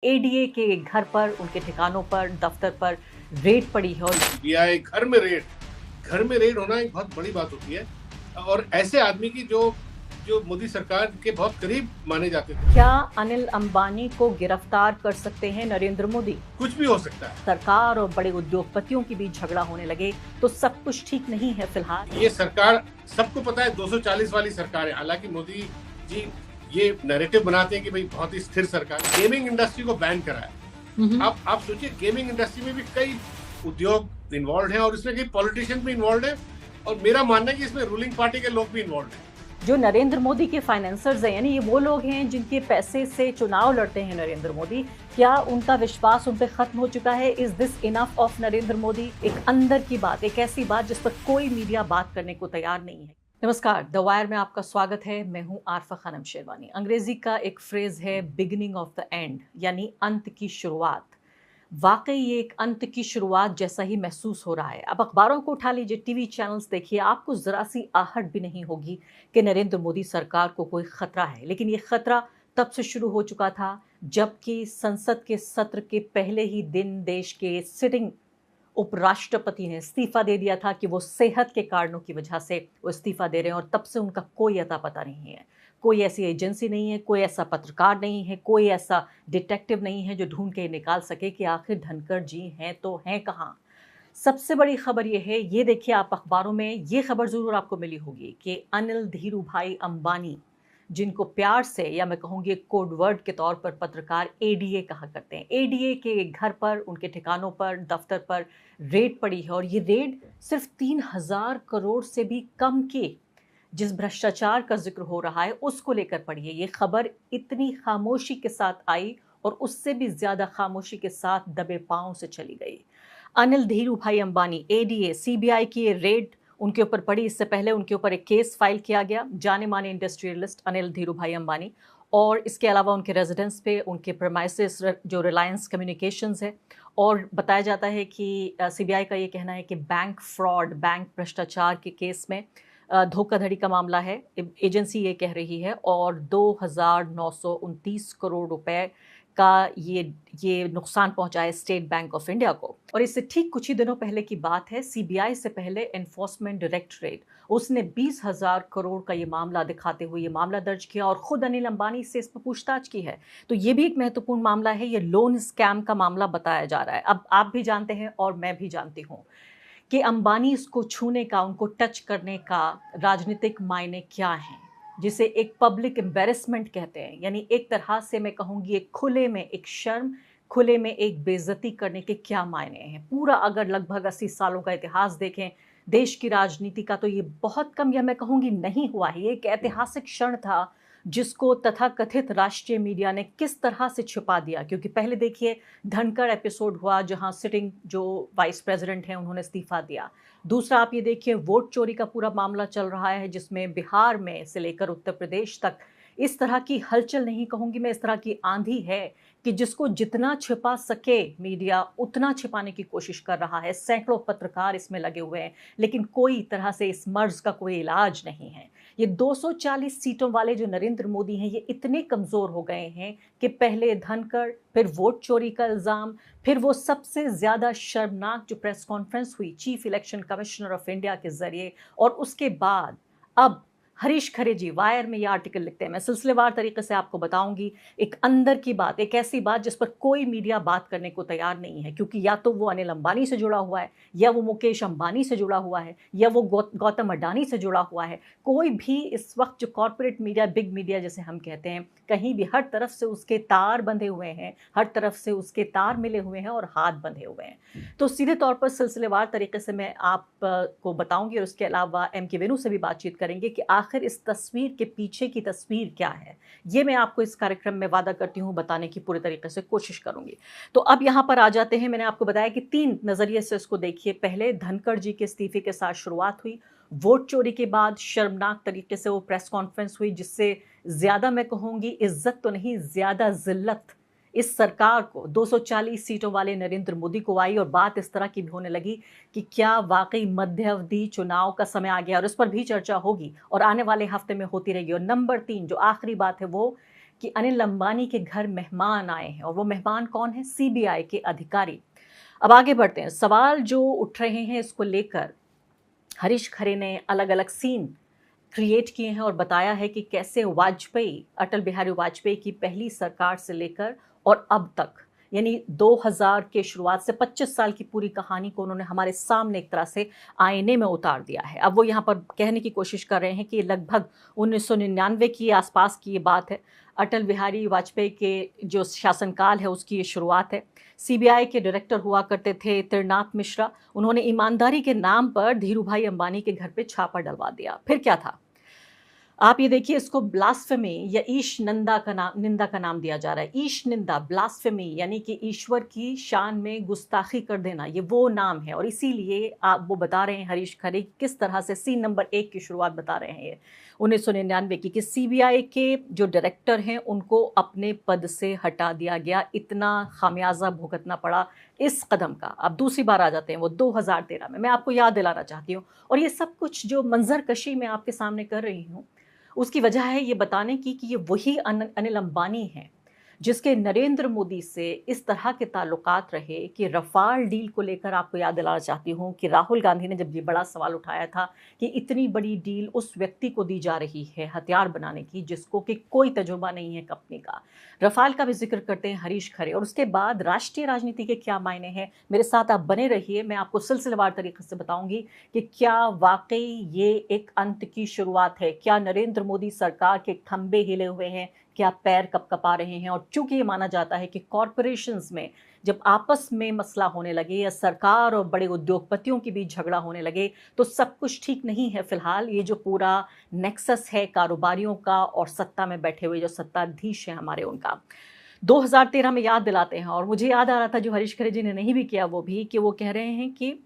ADA के घर पर, उनके ठिकानों पर, दफ्तर पर रेड पड़ी है। और सीबीआई घर में रेड होना एक बहुत बड़ी बात होती है और ऐसे आदमी की जो जो मोदी सरकार के बहुत करीब माने जाते थे। क्या अनिल अंबानी को गिरफ्तार कर सकते हैं नरेंद्र मोदी? कुछ भी हो सकता है। सरकार और बड़े उद्योगपतियों के बीच झगड़ा होने लगे तो सब कुछ ठीक नहीं है फिलहाल। ये सरकार, सबको पता है 240 वाली सरकार है। हालांकि मोदी जी ये नैरेटिव बनाते हैं कि भाई बहुत ही स्थिर सरकार। गेमिंग इंडस्ट्री को बैन करा है। आप सोचिए, गेमिंग इंडस्ट्री में भी कई उद्योग इन्वॉल्व हैं और इसमें कई पॉलिटिशियन भी इन्वॉल्व हैं और मेरा मानना है कि इसमें रूलिंग पार्टी के लोग भी इन्वॉल्व हैं। जो नरेंद्र मोदी के फाइनेंसर्स हैं, यानी ये वो लोग हैं जिनके पैसे से चुनाव लड़ते हैं नरेंद्र मोदी, क्या उनका विश्वास उन पर खत्म हो चुका है? Is this enough of Narendra Modi? एक अंदर की बात, एक ऐसी बात जिस पर कोई मीडिया बात करने को तैयार नहीं है। नमस्कार, द वायर में आपका स्वागत है। मैं हूं आरफा खानम शेरवानी। अंग्रेजी का एक फ्रेज है बिगिनिंग ऑफ द एंड, यानी अंत की शुरुआत। वाकई ये एक अंत की शुरुआत जैसा ही महसूस हो रहा है। अब अखबारों को उठा लीजिए, टीवी चैनल्स देखिए, आपको जरा सी आहट भी नहीं होगी कि नरेंद्र मोदी सरकार को कोई खतरा है। लेकिन ये खतरा तब से शुरू हो चुका था जबकि संसद के सत्र के पहले ही दिन देश के सिटिंग उपराष्ट्रपति ने इस्तीफा दे दिया था कि वो सेहत के कारणों की वजह से वो इस्तीफा दे रहे हैं। और तब से उनका कोई अता पता नहीं है। कोई ऐसी एजेंसी नहीं है, कोई ऐसा पत्रकार नहीं है, कोई ऐसा डिटेक्टिव नहीं है जो ढूंढ के निकाल सके कि आखिर धनखड़ जी हैं तो हैं कहाँ। सबसे बड़ी खबर ये है, ये देखिए आप अखबारों में ये खबर जरूर आपको मिली होगी कि अनिल धीरू भाई अंबानी, जिनको प्यार से या मैं कहूँगी कोड वर्ड के तौर पर पत्रकार एडीए कहा करते हैं, एडीए के घर पर, उनके ठिकानों पर, दफ्तर पर रेड पड़ी है। और ये रेड सिर्फ 3,000 करोड़ से भी कम के जिस भ्रष्टाचार का जिक्र हो रहा है उसको लेकर पड़ी है। ये खबर इतनी खामोशी के साथ आई और उससे भी ज्यादा खामोशी के साथ दबे पांव से चली गई। अनिल धीरू भाई अंबानी, एडीए, सीबीआई की ये रेड उनके ऊपर पड़ी। इससे पहले उनके ऊपर एक केस फाइल किया गया, जाने माने इंडस्ट्रियलिस्ट अनिल धीरू भाई अंबानी, और इसके अलावा उनके रेजिडेंस पे, उनके प्रेमाइसेस जो रिलायंस कम्युनिकेशंस है। और बताया जाता है कि सीबीआई का ये कहना है कि बैंक फ्रॉड, बैंक भ्रष्टाचार के केस में धोखाधड़ी का मामला है, एजेंसी ये कह रही है। और 2,929 करोड़ रुपए का ये नुकसान पहुंचा है स्टेट बैंक ऑफ इंडिया को। और इससे ठीक कुछ ही दिनों पहले की बात है, सीबीआई से पहले एनफोर्समेंट डायरेक्टरेट, उसने 20,000 करोड़ का ये मामला दिखाते हुए ये मामला दर्ज किया और खुद अनिल अंबानी से इस पर पूछताछ की है। तो ये भी एक महत्वपूर्ण मामला है। ये लोन स्कैम का मामला बताया जा रहा है। अब आप भी जानते हैं और मैं भी जानती हूँ कि अंबानी इसको छूने का, उनको टच करने का राजनीतिक मायने क्या हैं, जिसे एक पब्लिक एम्बेरसमेंट कहते हैं। यानी एक तरह से मैं कहूँगी एक खुले में एक शर्म, खुले में एक बेइज्जती करने के क्या मायने हैं। पूरा अगर लगभग 80 सालों का इतिहास देखें देश की राजनीति का, तो ये बहुत कम या मैं कहूँगी नहीं हुआ है। ये एक ऐतिहासिक क्षण था जिसको तथाकथित राष्ट्रीय मीडिया ने किस तरह से छिपा दिया। क्योंकि पहले देखिए धनखड़ एपिसोड हुआ जहां सिटिंग जो वाइस प्रेसिडेंट हैं उन्होंने इस्तीफा दिया। दूसरा आप ये देखिए वोट चोरी का पूरा मामला चल रहा है, जिसमें बिहार में से लेकर उत्तर प्रदेश तक इस तरह की हलचल नहीं कहूंगी मैं, इस तरह की आंधी है कि जिसको जितना छिपा सके मीडिया उतना छिपाने की कोशिश कर रहा है। सैकड़ों पत्रकार इसमें लगे हुए हैं, लेकिन कोई तरह से इस मर्ज का कोई इलाज नहीं है। ये 240 सीटों वाले जो नरेंद्र मोदी हैं, ये इतने कमजोर हो गए हैं कि पहले धनखड़, फिर वोट चोरी का इल्जाम, फिर वो सबसे ज्यादा शर्मनाक जो प्रेस कॉन्फ्रेंस हुई chief election commissioner of India के जरिए, और उसके बाद अब हरीश खरे जी वायर में ये आर्टिकल लिखते हैं। मैं सिलसिलेवार तरीके से आपको बताऊंगी एक अंदर की बात, एक ऐसी बात जिस पर कोई मीडिया बात करने को तैयार नहीं है। क्योंकि या तो वो अनिल अंबानी से जुड़ा हुआ है, या वो मुकेश अंबानी से जुड़ा हुआ है, या वो गौतम अडानी से जुड़ा हुआ है। कोई भी इस वक्त जो कॉर्पोरेट मीडिया, बिग मीडिया जिसे हम कहते हैं, कहीं भी हर तरफ से उसके तार बंधे हुए हैं, हर तरफ से उसके तार मिले हुए हैं और हाथ बंधे हुए हैं। तो सीधे तौर पर सिलसिलेवार तरीके से मैं आपको बताऊंगी और उसके अलावा एम के वेणु से भी बातचीत करेंगे कि आखिर इस तस्वीर के पीछे की तस्वीर क्या है। ये मैं आपको इस कार्यक्रम में वादा करती हूँ बताने की पूरी तरीके से कोशिश करूंगी। तो अब यहाँ पर आ जाते हैं। मैंने आपको बताया कि 3 नजरिए से इसको देखिए। पहले धनखड़ जी के इस्तीफे के साथ शुरुआत हुई, वोट चोरी के बाद शर्मनाक तरीके से वो प्रेस कॉन्फ्रेंस हुई, जिससे ज्यादा मैं कहूंगी इज्जत तो नहीं, ज्यादा जिल्लत इस सरकार को, 240 सीटों वाले नरेंद्र मोदी को आई। और बात इस तरह की भी होने लगी कि क्या वाकई मध्य अवधि चुनाव का समय आ गया, और इस पर भी चर्चा होगी और आने वाले हफ्ते में होती रहेगी। और नंबर 3 जो आखिरी बात है वो कि अनिल अंबानी के घर मेहमान आए हैं, और वो मेहमान कौन है? सीबीआई के अधिकारी। अब आगे बढ़ते हैं। सवाल जो उठ रहे हैं इसको लेकर हरीश खरे ने अलग अलग सीन क्रिएट किए हैं और बताया है कि कैसे वाजपेयी, अटल बिहारी वाजपेयी की पहली सरकार से लेकर और अब तक, यानी 2000 के शुरुआत से 25 साल की पूरी कहानी को उन्होंने हमारे सामने एक तरह से आईने में उतार दिया है। अब वो यहाँ पर कहने की कोशिश कर रहे हैं कि लगभग 1999 की आसपास की ये बात है। अटल बिहारी वाजपेयी के जो शासनकाल है उसकी ये शुरुआत है। सीबीआई के डायरेक्टर हुआ करते थे त्रिनाथ मिश्रा। उन्होंने ईमानदारी के नाम पर धीरूभाई अंबानी के घर पे छापा डलवा दिया। फिर क्या था? आप ये देखिए, इसको ब्लास्फेमी या ईश निंदा का नाम दिया जा रहा है। ईश निंदा, ब्लास्फेमी, यानी कि ईश्वर की शान में गुस्ताखी कर देना, ये वो नाम है। और इसीलिए आप वो बता रहे हैं हरीश खरे किस तरह से सीन नंबर 1 की शुरुआत बता रहे हैं ये 1999 की, कि सीबीआई के जो डायरेक्टर हैं उनको अपने पद से हटा दिया गया। इतना खामियाजा भुगतना पड़ा इस कदम का। अब दूसरी बार आ जाते हैं वो 2013 में। मैं आपको याद दिलाना चाहती हूँ, और ये सब कुछ जो मंजर कशी मैं आपके सामने कर रही हूँ उसकी वजह है ये बताने की कि ये वही अनिल अंबानी हैं जिसके नरेंद्र मोदी से इस तरह के ताल्लुकात रहे कि रफाल डील को लेकर आपको याद दिलाना चाहती हूँ कि राहुल गांधी ने जब ये बड़ा सवाल उठाया था कि इतनी बड़ी डील उस व्यक्ति को दी जा रही है हथियार बनाने की जिसको कि कोई तजुर्बा नहीं है कंपनी का। रफाल का भी जिक्र करते हैं हरीश खरे। और उसके बाद राष्ट्रीय राजनीति के क्या मायने हैं, मेरे साथ आप बने रहिए, मैं आपको सिलसिलेवार तरीके से बताऊंगी कि क्या वाकई ये एक अंत की शुरुआत है। क्या नरेंद्र मोदी सरकार के खंभे हिले हुए हैं, क्या पैर कपकपा रहे हैं। और चूंकि ये माना जाता है कि कॉरपोरेशंस में जब आपस में मसला होने लगे या सरकार और बड़े उद्योगपतियों के बीच झगड़ा होने लगे तो सब कुछ ठीक नहीं है। फिलहाल ये जो पूरा नेक्सस है कारोबारियों का और सत्ता में बैठे हुए जो सत्ताधीश हैं हमारे, उनका 2013 में याद दिलाते हैं। और मुझे याद आ रहा था, जो हरीश खरे जी ने नहीं भी किया वो भी, कि वो कह रहे हैं कि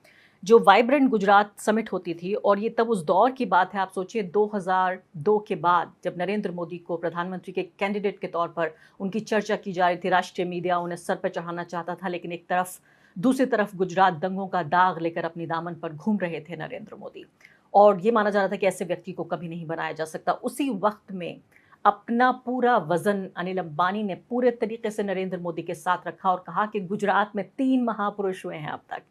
जो वाइब्रेंट गुजरात समिट होती थी, और ये तब उस दौर की बात है, आप सोचिए 2002 के बाद जब नरेंद्र मोदी को प्रधानमंत्री के कैंडिडेट के तौर पर उनकी चर्चा की जा रही थी, राष्ट्रीय मीडिया उन्हें सर पर चढ़ाना चाहता था, लेकिन एक तरफ दूसरी तरफ गुजरात दंगों का दाग लेकर अपनी दामन पर घूम रहे थे नरेंद्र मोदी, और ये माना जा रहा था कि ऐसे व्यक्ति को कभी नहीं बनाया जा सकता। उसी वक्त में अपना पूरा वजन अनिल अंबानी ने पूरे तरीके से नरेंद्र मोदी के साथ रखा और कहा कि गुजरात में 3 महापुरुष हुए हैं अब तक।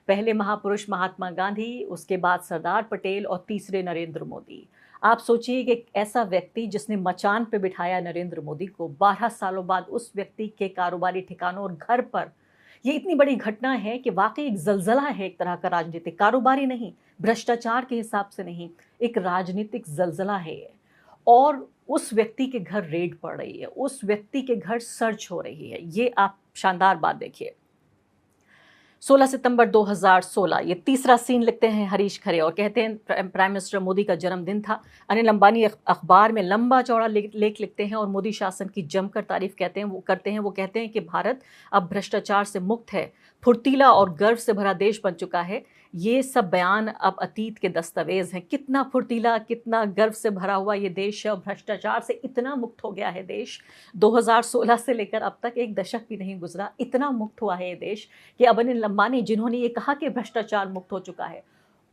पहले महापुरुष महात्मा गांधी, उसके बाद सरदार पटेल और तीसरे नरेंद्र मोदी। आप सोचिए कि ऐसा व्यक्ति जिसने मचान पे बिठाया नरेंद्र मोदी को, 12 सालों बाद उस व्यक्ति के कारोबारी ठिकानों और घर पर, ये इतनी बड़ी घटना है कि वाकई एक जलजला है एक तरह का राजनीतिक, कारोबारी नहीं, भ्रष्टाचार के हिसाब से नहीं, एक राजनीतिक जलजला है ये। और उस व्यक्ति के घर रेड पड़ रही है, उस व्यक्ति के घर सर्च हो रही है। ये आप शानदार बात देखिए। 16 सितंबर 2016, ये तीसरा सीन लिखते हैं हरीश खरे और कहते हैं प्राइम मिनिस्टर मोदी का जन्मदिन था। अनिल अंबानी अखबार में लंबा चौड़ा लेख लिखते हैं और मोदी शासन की जमकर तारीफ करते हैं। वो कहते हैं कि भारत अब भ्रष्टाचार से मुक्त है, फुर्तीला और गर्व से भरा देश बन चुका है। ये सब बयान अब अतीत के दस्तावेज हैं। कितना फुर्तीला, कितना गर्व से भरा हुआ ये देश है और भ्रष्टाचार से इतना मुक्त हो गया है देश। 2016 से लेकर अब तक एक दशक भी नहीं गुजरा, इतना मुक्त हुआ है ये देश कि अब अनिल अंबानी, जिन्होंने ये कहा कि भ्रष्टाचार मुक्त हो चुका है,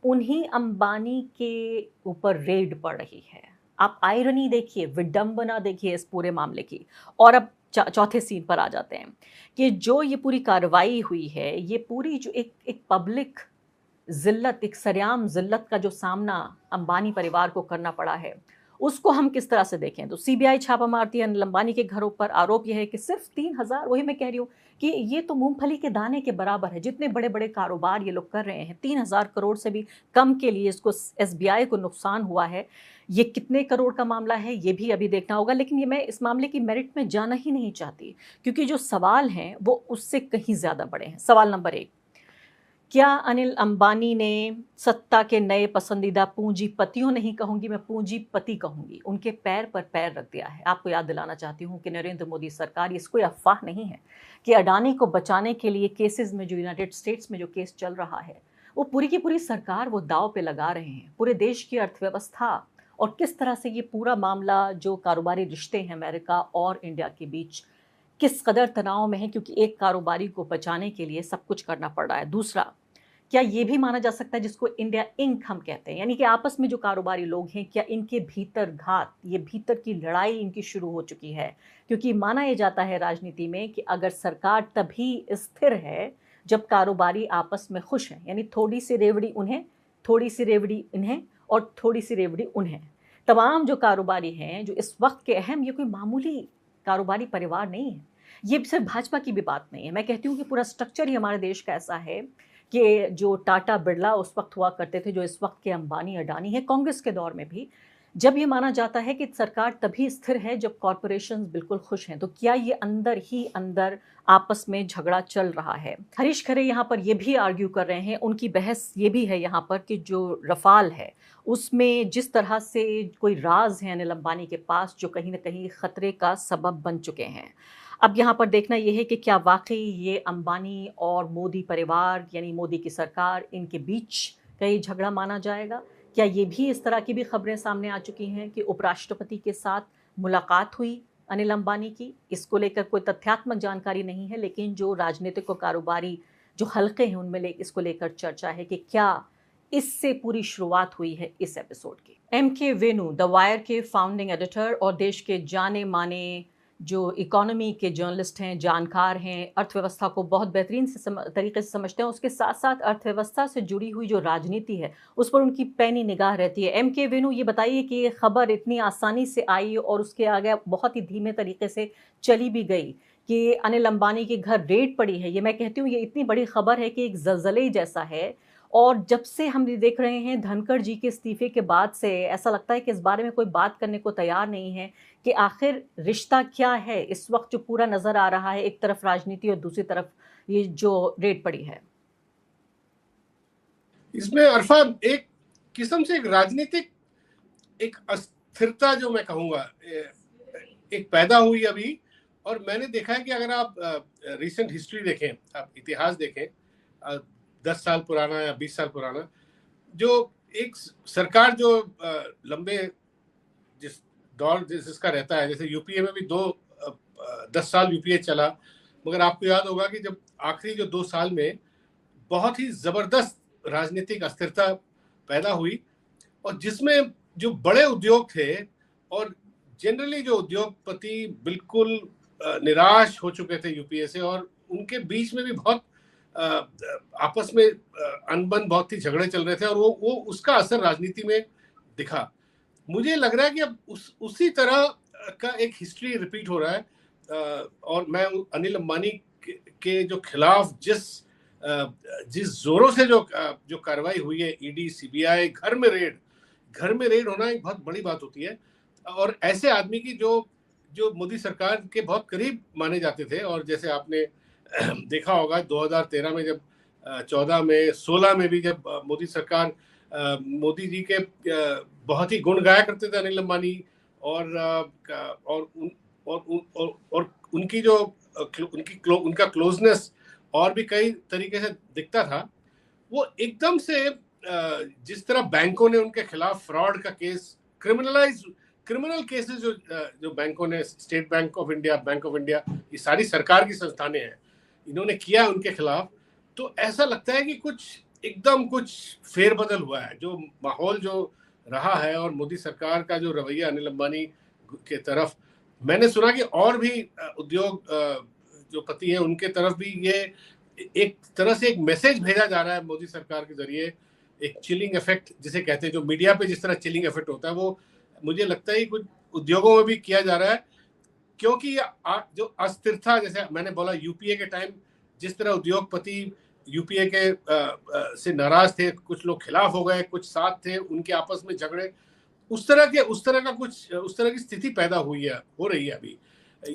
उन्हीं अंबानी के ऊपर रेड पड़ रही है। आप आयरनी देखिए, विडंबना देखिए इस पूरे मामले की। और अब चौथे सीन पर आ जाते हैं कि जो ये पूरी कार्रवाई हुई है, ये पूरी जो एक पब्लिक जिल्लत, एक सरेआम जिल्लत का जो सामना अंबानी परिवार को करना पड़ा है, उसको हम किस तरह से देखें। तो सीबीआई छापा मारती है अनिल अंबानी के घरों पर। आरोप यह है कि सिर्फ 3000, वही मैं कह रही हूँ कि ये तो मूंगफली के दाने के बराबर है जितने बड़े बड़े कारोबार ये लोग कर रहे हैं। 3000 करोड़ से भी कम के लिए इसको एसबीआई को नुकसान हुआ है। ये कितने करोड़ का मामला है ये भी अभी देखना होगा, लेकिन ये मैं इस मामले की मेरिट में जाना ही नहीं चाहती, क्योंकि जो सवाल हैं वो उससे कहीं ज़्यादा बड़े हैं। सवाल नंबर 1, क्या अनिल अंबानी ने सत्ता के नए पसंदीदा पूंजीपतियों, नहीं कहूंगी मैं, पूंजीपति कहूंगी, उनके पैर पर पैर रख दिया है। आपको याद दिलाना चाहती हूं कि नरेंद्र मोदी सरकार, इस कोई अफवाह नहीं है कि अडानी को बचाने के लिए केसेस में, जो यूनाइटेड स्टेट्स में जो केस चल रहा है, वो पूरी की पूरी सरकार वो दाव पे लगा रहे हैं। पूरे देश की अर्थव्यवस्था और किस तरह से ये पूरा मामला, जो कारोबारी रिश्ते हैं अमेरिका और इंडिया के बीच, किस कदर तनाव में है, क्योंकि एक कारोबारी को बचाने के लिए सब कुछ करना पड़ रहा है। दूसरा, क्या ये भी माना जा सकता है जिसको इंडिया इंक हम कहते हैं, यानी कि आपस में जो कारोबारी लोग हैं, क्या इनके भीतर घात, ये भीतर की लड़ाई इनकी शुरू हो चुकी है? क्योंकि माना यह जाता है राजनीति में कि अगर सरकार तभी स्थिर है जब कारोबारी आपस में खुश हैं, यानी थोड़ी सी रेवड़ी उन्हें, थोड़ी सी रेवड़ी इन्हें और थोड़ी सी रेवड़ी उन्हें। तमाम जो कारोबारी हैं जो इस वक्त के अहम, ये कोई मामूली कारोबारी परिवार नहीं है। ये सिर्फ भाजपा की भी बात नहीं है, मैं कहती हूँ कि पूरा स्ट्रक्चर ही हमारे देश का ऐसा है कि जो टाटा बिरला उस वक्त हुआ करते थे, जो इस वक्त के अंबानी अडानी है, कांग्रेस के दौर में भी जब ये माना जाता है कि सरकार तभी स्थिर है जब कॉरपोरेशंस बिल्कुल खुश हैं, तो क्या ये अंदर ही अंदर आपस में झगड़ा चल रहा है? हरीश खरे यहाँ पर ये भी आर्ग्यू कर रहे हैं, उनकी बहस ये भी है यहाँ पर कि जो रफाल है उसमें जिस तरह से कोई राज है अनिल अंबानी के पास जो कहीं ना कहीं खतरे का सबब बन चुके हैं। अब यहाँ पर देखना यह है कि क्या वाकई ये अंबानी और मोदी परिवार यानी मोदी की सरकार, इनके बीच कई झगड़ा माना जाएगा? क्या ये भी इस तरह की भी खबरें सामने आ चुकी हैं कि उपराष्ट्रपति के साथ मुलाकात हुई अनिल अंबानी की? इसको लेकर कोई तथ्यात्मक जानकारी नहीं है, लेकिन जो राजनीतिक और कारोबारी जो हल्के हैं उनमें इसको लेकर चर्चा है कि क्या इससे पूरी शुरुआत हुई है इस एपिसोड की। एम.के. वेणु, द वायर के फाउंडिंग एडिटर और देश के जाने माने जो इकोनॉमी के जर्नलिस्ट हैं, जानकार हैं, अर्थव्यवस्था को बहुत बेहतरीन तरीके से समझते हैं, उसके साथ साथ अर्थव्यवस्था से जुड़ी हुई जो राजनीति है उस पर उनकी पैनी निगाह रहती है। एम.के. वेणु, ये बताइए कि ये खबर इतनी आसानी से आई और उसके आगे बहुत ही धीमे तरीके से चली भी गई कि अनिल अंबानी के घर रेड पड़ी है, ये मैं कहती हूँ ये इतनी बड़ी खबर है कि एक ज़लज़ले जैसा है। और जब से हम देख रहे हैं धनखड़ जी के इस्तीफे के बाद से ऐसा लगता है कि इस बारे में कोई बात करने को तैयार नहीं है कि आखिर रिश्ता क्या है इस वक्त जो पूरा नजर आ रहा है, एक तरफ राजनीति और दूसरी तरफ ये जो रेड पड़ी है। इसमें अरफा एक किस्म से एक राजनीतिक एक अस्थिरता जो मैं कहूँगा एक पैदा हुई अभी। और मैंने देखा है कि अगर आप रिसेंट हिस्ट्री देखें, आप इतिहास देखें 10 साल पुराना या 20 साल पुराना, जो एक सरकार जो लंबे जिस दौर जिसका रहता है, जैसे यूपीए में भी 10 साल यूपीए चला, मगर आपको याद होगा कि जब आखिरी जो 2 साल में बहुत ही जबरदस्त राजनीतिक अस्थिरता पैदा हुई और जिसमें जो बड़े उद्योग थे और जनरली जो उद्योगपति बिल्कुल निराश हो चुके थे यूपीए से, और उनके बीच में भी बहुत आपस में अनबन, बहुत ही झगड़े चल रहे थे और वो उसका असर राजनीति में दिखा। मुझे लग रहा है कि अब उसी तरह का एक हिस्ट्री रिपीट हो रहा है। और मैं अनिल अंबानी के जो खिलाफ जिस जोरों से जो कार्रवाई हुई है, ईडी, सीबीआई, घर में रेड होना एक बहुत बड़ी बात होती है। और ऐसे आदमी की जो मोदी सरकार के बहुत करीब माने जाते थे, और जैसे आपने देखा होगा 2013 में जब 14 में 16 में भी जब मोदी सरकार मोदी जी के बहुत ही गुण गाया करते थे अनिल अंबानी, और उनकी जो उनका क्लोजनेस और भी कई तरीके से दिखता था। वो एकदम से जिस तरह बैंकों ने उनके खिलाफ फ्रॉड का केस, क्रिमिनल केसेस जो बैंकों ने, स्टेट बैंक ऑफ इंडिया, ये सारी सरकार की संस्थानें हैं, इन्होंने किया उनके खिलाफ, तो ऐसा लगता है कि कुछ फेरबदल हुआ है। जो माहौल जो रहा है और मोदी सरकार का जो रवैया अनिल अंबानी के तरफ, मैंने सुना कि और भी उद्योग जो पति हैं उनके तरफ भी ये एक तरह से एक मैसेज भेजा जा रहा है मोदी सरकार के जरिए, एक चिलिंग इफेक्ट जिसे कहते हैं, जो मीडिया पे जिस तरह चिलिंग इफेक्ट होता है, वो मुझे लगता है कुछ उद्योगों में भी किया जा रहा है। क्योंकि जो अस्थिरता, जैसे मैंने बोला यूपीए के टाइम जिस तरह उद्योगपति यूपीए के से नाराज थे, कुछ लोग खिलाफ हो गए, कुछ साथ थे, उनके आपस में झगड़े, उस तरह की स्थिति पैदा हुई है, हो रही है अभी,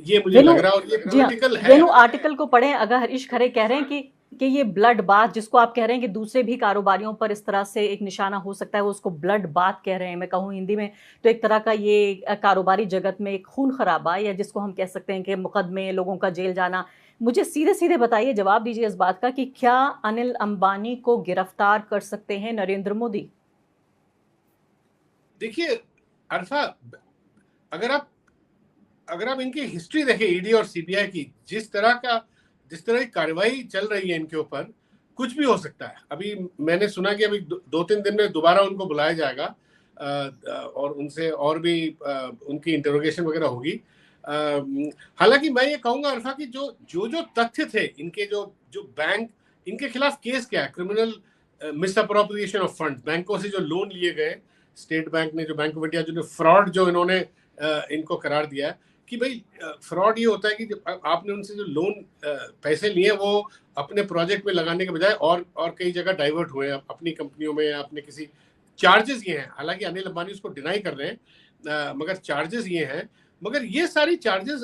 ये मुझे लग रहा है। और ये पॉलिटिकल है। आर्टिकल को पढ़ें, अगर हरीश खरे कह रहे हैं कि ये ब्लड बाथ, जिसको आप कह रहे हैं कि दूसरे भी कारोबारियों पर इस तरह से एक निशाना हो सकता है, वो उसको ब्लड बाथ कह रहे हैं, मैं कहूँ हिंदी में तो एक तरह का ये कारोबारी जगत में एक खून खराबा, या जिसको हम कह सकते हैं कि मुकदमे, लोगों का जेल जाना। मुझे सीधे सीधे बताइए, जवाब दीजिए इस बात का कि क्या अनिल अंबानी को गिरफ्तार कर सकते हैं नरेंद्र मोदी? देखिए अरफा, अगर आप इनकी हिस्ट्री देखें, ईडी और सीबीआई की, जिस तरह की कार्रवाई चल रही है इनके ऊपर, कुछ भी हो सकता है। अभी मैंने सुना कि अभी 2-3 दिन में दोबारा उनको बुलाया जाएगा और उनसे और भी उनकी इंटरोगेशन वगैरह होगी। हालांकि मैं ये कहूंगा अरफा कि जो जो जो तथ्य थे इनके, जो जो बैंक, इनके खिलाफ केस क्या है, criminal miss appropriation of fund, बैंकों से जो लोन लिए गए, स्टेट बैंक ने, जो बैंक ऑफ इंडिया, जो फ्रॉड जो इन्होंने इनको करार दिया है कि भाई फ्रॉड ये होता है कि आपने उनसे जो लोन पैसे लिए वो अपने प्रोजेक्ट में लगाने के बजाय और कई जगह डाइवर्ट हुए अपनी कंपनियों में, या अपने किसी चार्जेस ये हैं। हालांकि अनिल अंबानी उसको डिनाई कर रहे हैं, मगर चार्जेस ये हैं। मगर ये सारी चार्जेस,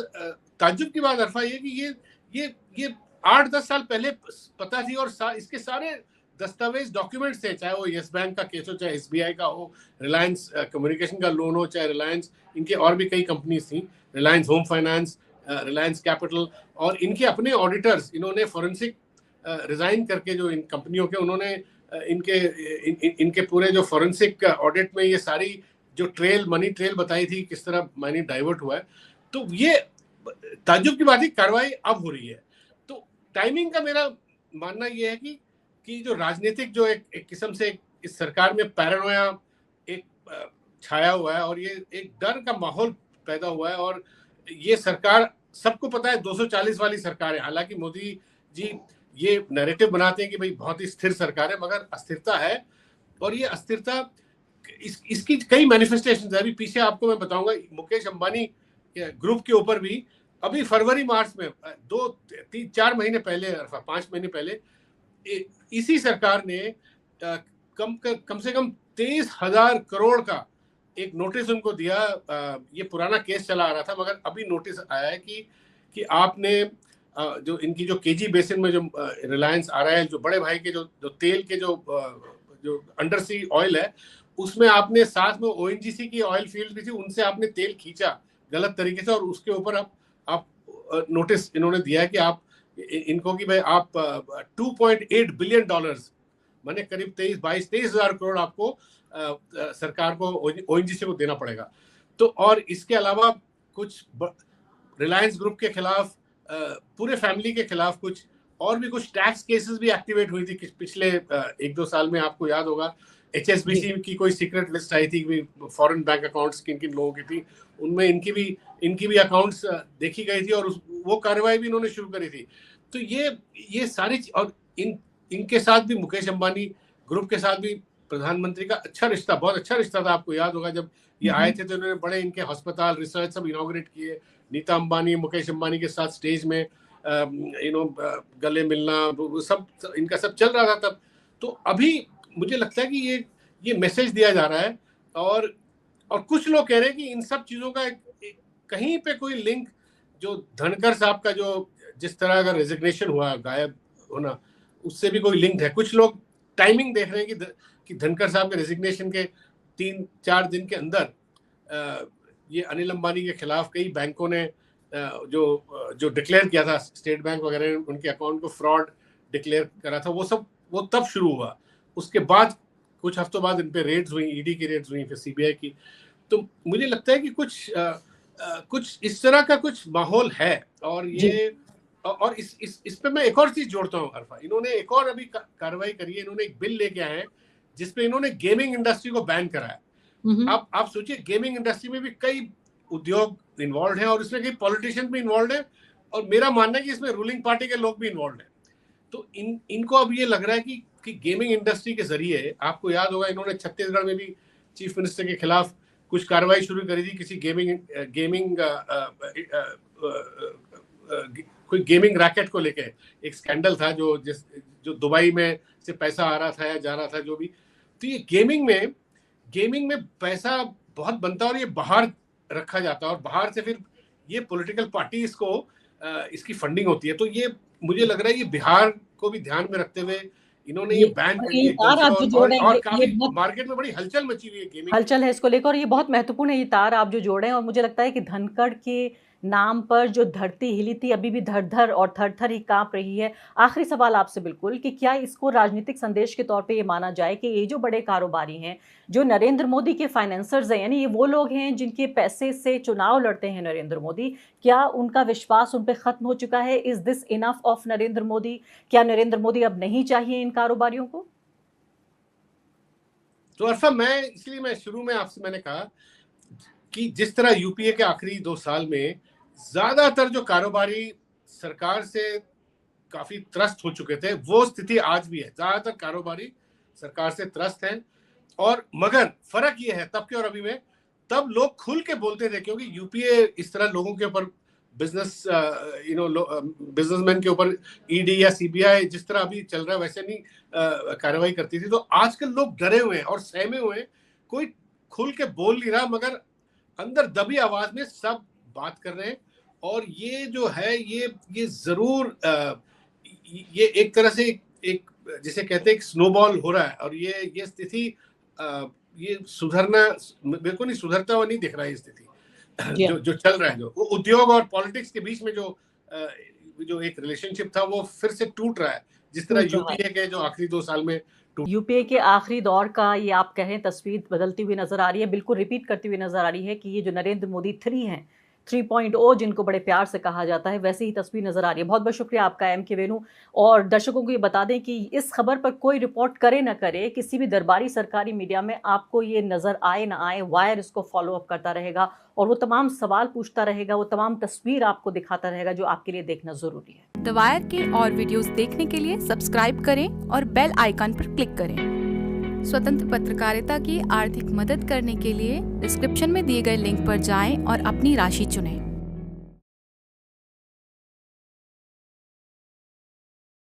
ताज्जुब की बात अरफा ये कि ये 8-10 साल पहले पता थी, और इसके सारे दस्तावेज, डॉक्यूमेंट्स थे, चाहे वो यस बैंक का केस हो, चाहे एसबीआई का हो, रिलायंस कम्युनिकेशन का लोन हो, चाहे रिलायंस, इनके और भी कई कंपनीज थी, Reliance home finance, Reliance capital, और इनके अपने ऑडिटर्स, इन्होंने फॉरेंसिक रिजाइन करके जो इन कंपनियों के, उन्होंने इनके पूरे जो फॉरेंसिक ऑडिट में ये सारी जो मनी ट्रेल बताई थी, किस तरह मनी डाइवर्ट हुआ है। तो ये ताज्जुब की बात है, कार्रवाई अब हो रही है। तो टाइमिंग का मेरा मानना ये है कि जो राजनीतिक जो एक किस्म से इस सरकार में पैरानोया एक छाया हुआ है, और ये एक डर का माहौल पैदा हुआ है। और ये सरकार, सबको पता है 240 वाली सरकार है। हालांकि मोदी जी ये नैरेटिव बनाते हैं कि भाई बहुत ही स्थिर सरकार है, मगर अस्थिरता है। और ये अस्थिरता, इसकी कई मैनिफेस्टेशन है। अभी पीछे आपको मैं बताऊंगा, मुकेश अंबानी ग्रुप के ऊपर भी अभी फरवरी मार्च में 2-3-4 महीने पहले, 5 महीने पहले, इसी सरकार ने कम से कम 23,000 करोड़ का एक नोटिस उनको दिया। ये पुराना केस चला आ रहा था, मगर अभी नोटिस आया है कि आपने जो इनकी जो केजी बेसिन में जो रिलायंस आ रहा है, जो बड़े भाई के जो तेल के जो अंडर सी ऑयल है, उसमें आपने साथ में ओएनजीसी की ऑयल फील्ड भी थी, उनसे आपने तेल खींचा गलत तरीके से, और उसके ऊपर आप नोटिस इन्होंने दिया है कि आप इनको कि भाई आप $2.8 बिलियन, माने करीब 23,000 करोड़ आपको सरकार को, ओएनजीसी को देना पड़ेगा। तो और इसके अलावा कुछ रिलायंस ग्रुप के खिलाफ, पूरे फैमिली के खिलाफ कुछ और भी कुछ टैक्स केसेस भी एक्टिवेट हुई थी पिछले 1-2 साल में। आपको याद होगा HSBC की कोई सीक्रेट लिस्ट आई थी, फॉरेन बैंक अकाउंट्स किन किन लोगों की थी, उनमें इनकी भी अकाउंट्स देखी गई थी, और वो कार्रवाई भी इन्होंने शुरू करी थी। तो ये सारी, और इनके साथ भी, मुकेश अंबानी ग्रुप के साथ भी प्रधानमंत्री का अच्छा रिश्ता, बहुत अच्छा रिश्ता था। आपको याद होगा जब ये आए थे तो इन्होंने बड़े इनके अस्पताल, रिसर्च सब इनॉग्रेट किए। नीता अंबानी मुकेश अंबानी के साथ स्टेज में गले मिलना, सब इनका सब चल रहा था तब। तो अभी मुझे लगता है कि ये मैसेज दिया जा रहा है, और कुछ लोग कह रहे हैं कि इन सब चीजों का कहीं पे कोई लिंक, जो धनखड़ साहब का जो जिस तरह का रेजिग्नेशन हुआ, गायब होना, उससे भी कोई लिंक है। कुछ लोग टाइमिंग देख रहे हैं कि धनखड़ साहब के रेजिग्नेशन के 3-4 दिन के अंदर ये अनिल अंबानी के खिलाफ कई बैंकों ने जो डिक्लेयर किया था, स्टेट बैंक वगैरह, उनके अकाउंट को फ्रॉड डिक्लेयर करा था, वो तब शुरू हुआ। उसके बाद कुछ हफ्तों बाद इन पे रेड्स हुई, ईडी की रेड्स हुई, फिर सीबीआई की। तो मुझे लगता है कि कुछ इस तरह का कुछ माहौल है। और ये, और इस पे मैं एक और चीज जोड़ता हूँ अरफा, इन्होंने एक और अभी कार्रवाई करी है। इन्होंने एक बिल लेके आए हैं जिसपे इन्होंने गेमिंग इंडस्ट्री को बैन करा है। अब आप सोचिए, गेमिंग इंडस्ट्री में भी कई उद्योग इन्वॉल्व हैं, और इसमें कई पॉलिटिशियन भी इन्वॉल्व है, और मेरा मानना है कि इसमें रूलिंग पार्टी के लोग भी इन्वॉल्व हैं। तो इनको अब ये लग रहा है कि गेमिंग इंडस्ट्री के जरिए, आपको याद होगा इन्होंने छत्तीसगढ़ में भी चीफ मिनिस्टर के खिलाफ कुछ कार्रवाई शुरू करी थी, किसी कोई गेमिंग रैकेट को लेके एक स्कैंडल था, जो दुबई में से पैसा आ रहा था या जा रहा था, जो भी। तो ये गेमिंग में पैसा बहुत बनता है, और ये बाहर रखा जाता है, और बाहर से फिर ये पॉलिटिकल पार्टीज को इसकी फंडिंग होती है। तो ये मुझे लग रहा है ये बिहार को भी ध्यान में रखते हुए इन्होंने ये बैन कर दिया, और काफी मार्केट में बड़ी हलचल मची हुई है, गेमिंग हलचल है इसको लेकर, और ये बहुत महत्वपूर्ण है ये तार आप जो जोड़े हैं। और मुझे लगता है कि धनखड़ के नाम पर जो धरती हिली थी अभी भी धड़-धड़ और थर-थर ही कांप रही है। आखिरी सवाल आपसे बिल्कुल कि क्या इसको राजनीतिक संदेश के तौर पे ये माना जाए कि ये जो बड़े कारोबारी हैं, जो नरेंद्र मोदी के फाइनेंसर्स हैं, यानी ये वो लोग हैं जिनके पैसे से चुनाव लड़ते हैं नरेंद्र मोदी, क्या उनका विश्वास उन पे खत्म हो चुका है? Is this enough of Narendra Modi? क्या नरेंद्र मोदी अब नहीं चाहिए इन कारोबारियों को? तो अरफा, मैं शुरू में आपसे मैंने कहा कि जिस तरह यूपीए के आखिरी 2 साल में ज्यादातर जो कारोबारी सरकार से काफी त्रस्त हो चुके थे, वो स्थिति आज भी है। ज्यादातर कारोबारी सरकार से त्रस्त हैं, और मगर फर्क ये है तब के और अभी में, तब लोग खुल के बोलते थे क्योंकि यूपीए इस तरह लोगों के ऊपर बिजनेसमैन के ऊपर ईडी या सीबीआई जिस तरह अभी चल रहा है वैसे नहीं कार्रवाई करती थी। तो आजकल लोग डरे हुए हैं और सहमे हुए हैं, कोई खुल के बोल नहीं रहा, मगर अंदर दबी आवाज में सब बात कर रहे हैं। और ये जो है ये जरूर ये एक तरह से एक जिसे कहते हैं एक स्नोबॉल हो रहा है, और ये स्थिति ये सुधरना बिल्कुल नहीं, सुधरता हुआ नहीं दिख रहा है। ये स्थिति जो चल रहा है, जो उद्योग और पॉलिटिक्स के बीच में जो एक रिलेशनशिप था वो फिर से टूट रहा है, जिस तरह यूपीए के जो आखिरी 2 साल में यूपीए के आखिरी दौर का ये आप कहें तस्वीर बदलती हुई नजर आ रही है, बिल्कुल रिपीट करती हुई नजर आ रही है कि ये जो नरेंद्र मोदी 3 हैं, 3.0 जिनको बड़े प्यार से कहा जाता है, वैसे ही तस्वीर नजर आ रही है। बहुत बहुत शुक्रिया आपका एम के वेणु। और दर्शकों को ये बता दें कि इस खबर पर कोई रिपोर्ट करे ना करे, किसी भी दरबारी सरकारी मीडिया में आपको ये नजर आए ना आए, वायर इसको फॉलो अप करता रहेगा और वो तमाम सवाल पूछता रहेगा, वो तमाम तस्वीर आपको दिखाता रहेगा जो आपके लिए देखना जरूरी है। द वायर के और वीडियोस देखने के लिए सब्सक्राइब करें और बेल आइकन पर क्लिक करें। स्वतंत्र पत्रकारिता की आर्थिक मदद करने के लिए डिस्क्रिप्शन में दिए गए लिंक पर जाएं और अपनी राशि चुनें।